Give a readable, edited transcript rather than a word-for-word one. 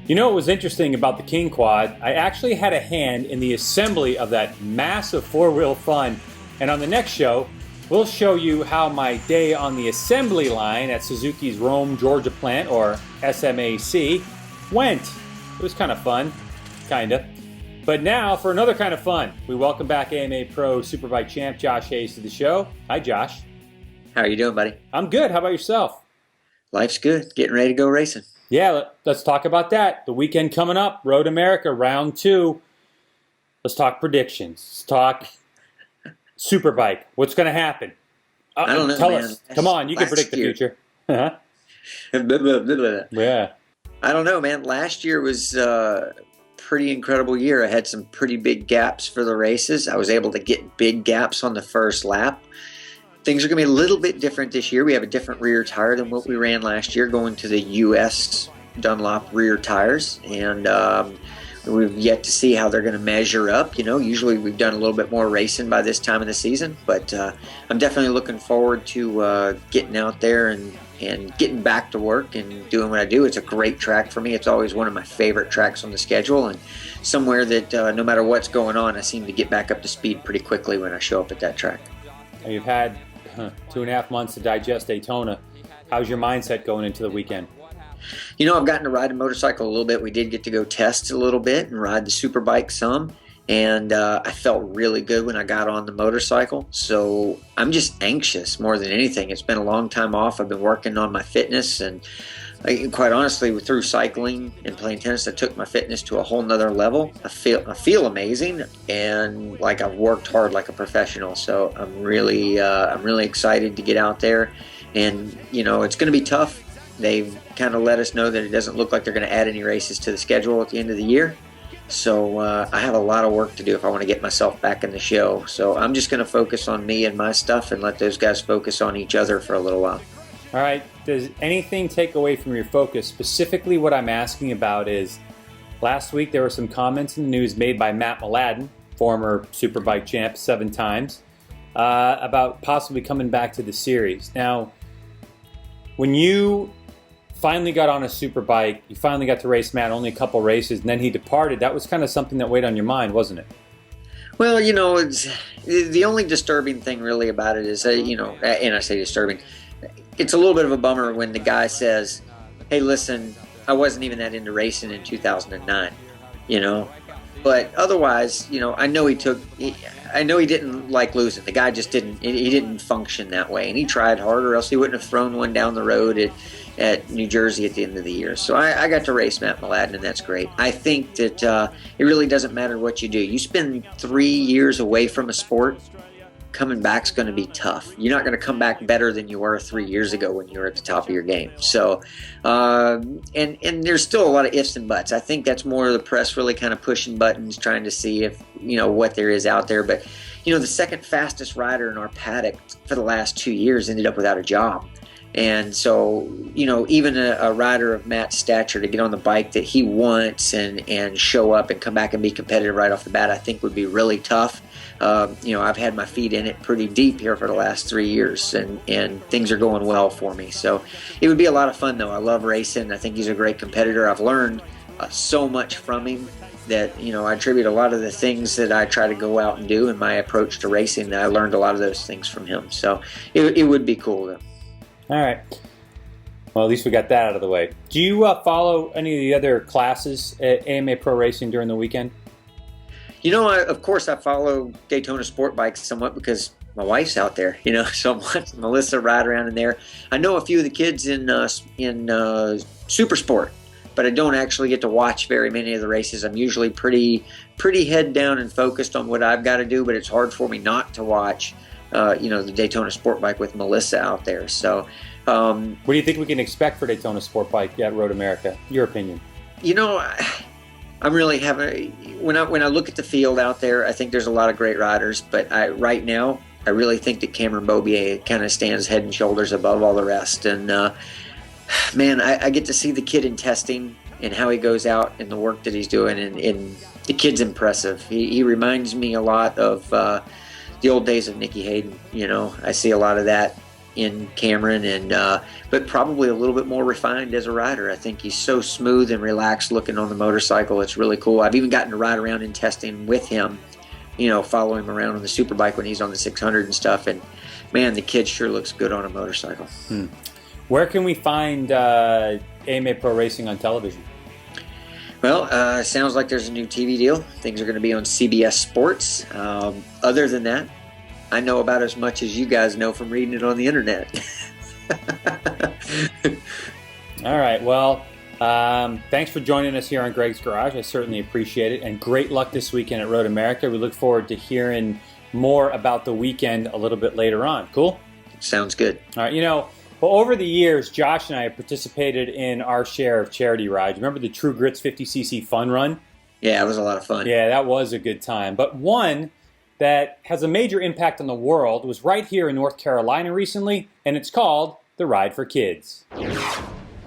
You know what was interesting about the KingQuad? I actually had a hand in the assembly of that massive four-wheel fun. And on the next show, we'll show you how my day on the assembly line at Suzuki's Rome, Georgia plant, or SMAC, went. It was kind of fun, kinda. But now for another kind of fun, we welcome back AMA Pro Superbike champ Josh Hayes to the show. Hi, Josh. How are you doing, buddy? I'm good. How about yourself? Life's good. Getting ready to go racing. Yeah, let's talk about that. The weekend coming up, Road America, round 2. Let's talk predictions. Let's talk Superbike. What's going to happen? I don't know, Tell man. us. Come on, you can predict the future. Blah, blah, blah, blah. Yeah. I don't know, man. Last year was a pretty incredible year. I had some pretty big gaps for the races. I was able to get big gaps on the first lap. Things are going to be a little bit different this year. We have a different rear tire than what we ran last year, going to the U.S. Dunlop rear tires, and we've yet to see how they're going to measure up. You know, usually we've done a little bit more racing by this time of the season, but I'm definitely looking forward to getting out there and getting back to work and doing what I do. It's a great track for me. It's always one of my favorite tracks on the schedule, and somewhere that no matter what's going on, I seem to get back up to speed pretty quickly when I show up at that track. You've had 2.5 months to digest Daytona. How's your mindset going into the weekend? You know, I've gotten to ride a motorcycle a little bit. We did get to go test a little bit and ride the Superbike some, and I felt really good when I got on the motorcycle. So I'm just anxious more than anything. It's been a long time off. I've been working on my fitness, and quite honestly, through cycling and playing tennis, I took my fitness to a whole nother level. I feel amazing, and like I've worked hard like a professional. So I'm really excited to get out there, and you know it's going to be tough. They've kind of let us know that it doesn't look like they're going to add any races to the schedule at the end of the year. So I have a lot of work to do if I want to get myself back in the show. So I'm just going to focus on me and my stuff and let those guys focus on each other for a little while. All right, does anything take away from your focus? Specifically what I'm asking about is, last week there were some comments in the news made by Mat Mladin, former Superbike champ 7 times, about possibly coming back to the series. Now, when you finally got on a Superbike, you finally got to race Matt only a couple races, and then he departed, that was kind of something that weighed on your mind, wasn't it? Well, you know, it's the only disturbing thing really about it is, you know, and I say disturbing, it's a little bit of a bummer when the guy says, hey, listen, I wasn't even that into racing in 2009, you know. But otherwise, you know, I know he didn't like losing. The guy just he didn't function that way. And he tried hard, or else he wouldn't have thrown one down the road at New Jersey at the end of the year. So I got to race Mat Mladin, and that's great. I think that it really doesn't matter what you do. You spend 3 years away from a sport, coming back's going to be tough. You're not going to come back better than you were 3 years ago when you were at the top of your game. So, and there's still a lot of ifs and buts. I think that's more of the press really kind of pushing buttons, trying to see if, you know, what there is out there. But, you know, the second fastest rider in our paddock for the last 2 years ended up without a job. And so, you know, even a rider of Matt's stature to get on the bike that he wants and show up and come back and be competitive right off the bat, I think would be really tough. You know, I've had my feet in it pretty deep here for the last 3 years, and things are going well for me. So it would be a lot of fun, though. I love racing. I think he's a great competitor. I've learned so much from him that, you know, I attribute a lot of the things that I try to go out and do in my approach to racing. I learned a lot of those things from him. So it would be cool, though. All right. Well, at least we got that out of the way. Do you follow any of the other classes at AMA Pro Racing during the weekend? You know, of course, I follow Daytona Sport Bikes somewhat because my wife's out there, you know, so I'm watching Melissa ride around in there. I know a few of the kids in Super Sport, but I don't actually get to watch very many of the races. I'm usually pretty head down and focused on what I've got to do, but it's hard for me not to watch you know, the Daytona Sport Bike with Melissa out there. So, what do you think we can expect for Daytona Sport Bike at Road America? Your opinion? You know, I'm really having when I look at the field out there, I think there's a lot of great riders, but right now I really think that Cameron Beaubier kind of stands head and shoulders above all the rest. And man, I get to see the kid in testing and how he goes out and the work that he's doing, and the kid's impressive. He reminds me a lot of the old days of Nicky Hayden. You know, I see a lot of that in Cameron, and but probably a little bit more refined as a rider. I think he's so smooth and relaxed looking on the motorcycle. It's really cool. I've even gotten to ride around in testing with him, you know, follow him around on the Superbike when he's on the 600 and stuff. And man, the kid sure looks good on a motorcycle. Where can we find AMA Pro Racing on television? Well, sounds like there's a new TV deal. Things are going to be on CBS Sports. Other than that, I know about as much as you guys know from reading it on the internet. All right. Well, thanks for joining us here on Greg's Garage. I certainly appreciate it. And great luck this weekend at Road America. We look forward to hearing more about the weekend a little bit later on. Cool? Sounds good. All right. You know, well, over the years, Josh and I have participated in our share of charity rides. Remember the True Grits 50cc fun run? Yeah, it was a lot of fun. Yeah, that was a good time. But one that has a major impact on the world was right here in North Carolina recently, and it's called the Ride for Kids.